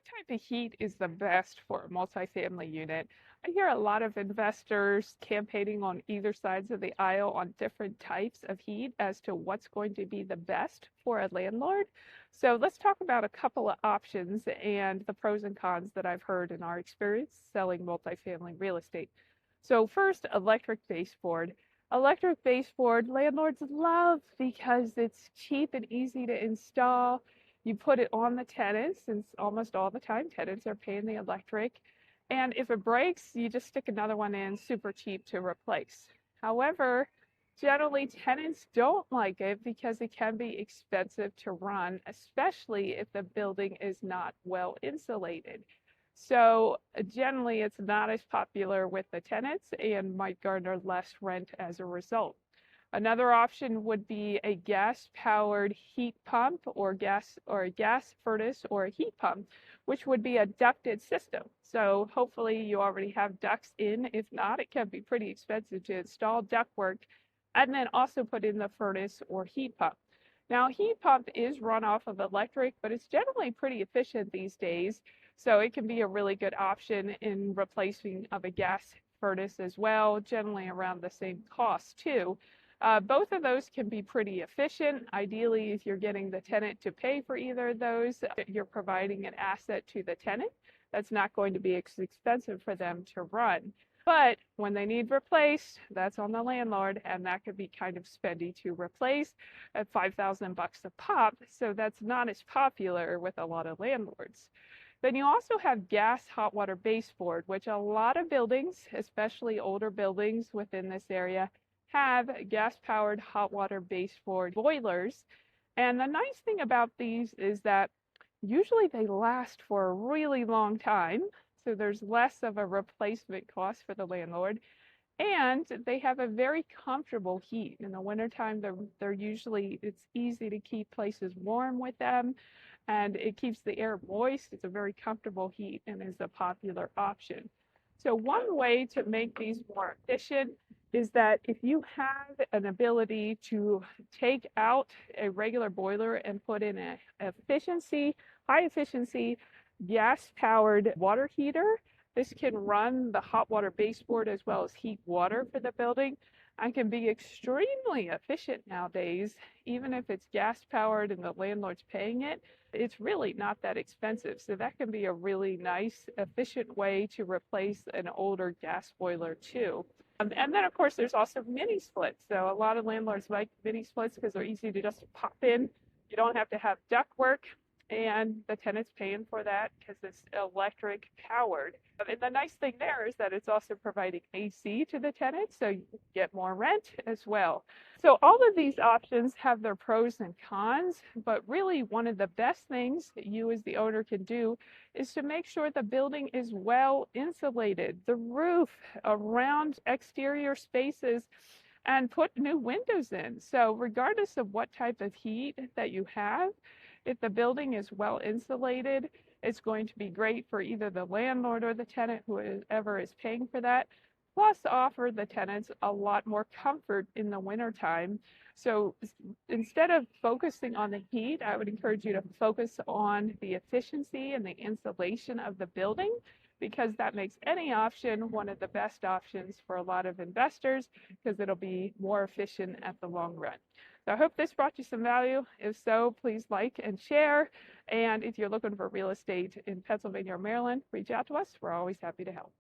type of heat is the best for a multifamily unit? I hear a lot of investors campaigning on either sides of the aisle on different types of heat as to what's going to be the best for a landlord. So let's talk about a couple of options and the pros and cons that I've heard in our experience selling multifamily real estate. So first, electric baseboard. Electric baseboard landlords love because it's cheap and easy to install. You put it on the tenants, since almost all the time tenants are paying the electric. And if it breaks, you just stick another one in, super cheap to replace. However, generally tenants don't like it because it can be expensive to run, especially if the building is not well insulated. So generally, it's not as popular with the tenants and might garner less rent as a result. Another option would be a gas-powered heat pump or a gas furnace or a heat pump, which would be a ducted system. So hopefully you already have ducts in. If not, it can be pretty expensive to install ductwork and then also put in the furnace or heat pump. Now, heat pump is run off of electric, but it's generally pretty efficient these days. So it can be a really good option in replacing of a gas furnace as well, generally around the same cost too. Both of those can be pretty efficient. Ideally, if you're getting the tenant to pay for either of those, you're providing an asset to the tenant that's not going to be expensive for them to run. But when they need replaced, that's on the landlord, and that could be kind of spendy to replace at $5,000 a pop. So that's not as popular with a lot of landlords. Then you also have gas hot water baseboard, which a lot of buildings, especially older buildings within this area, have gas-powered hot water baseboard boilers. And the nice thing about these is that usually they last for a really long time, so there's less of a replacement cost for the landlord. And they have a very comfortable heat. In the wintertime, they're usually, it's easy to keep places warm with them, and it keeps the air moist. It's a very comfortable heat and is a popular option. So one way to make these more efficient is that if you have an ability to take out a regular boiler and put in a high efficiency gas-powered water heater, this can run the hot water baseboard as well as heat water for the building and can be extremely efficient nowadays. Even if it's gas powered and the landlord's paying it, it's really not that expensive. So that can be a really nice, efficient way to replace an older gas boiler too. And then of course there's also mini splits. So a lot of landlords like mini splits because they're easy to just pop in. You don't have to have duct work, and the tenant's paying for that because it's electric powered. And the nice thing there is that it's also providing AC to the tenant, so you get more rent as well. So all of these options have their pros and cons, but really one of the best things that you as the owner can do is to make sure the building is well insulated, the roof, around exterior spaces, and put new windows in. So regardless of what type of heat that you have, if the building is well insulated, it's going to be great for either the landlord or the tenant, whoever is paying for that. Plus, offer the tenants a lot more comfort in the wintertime. So instead of focusing on the heat, I would encourage you to focus on the efficiency and the insulation of the building, because that makes any option one of the best options for a lot of investors because it'll be more efficient at the long run. So I hope this brought you some value. If so, please like and share. And if you're looking for real estate in Pennsylvania or Maryland, reach out to us. We're always happy to help.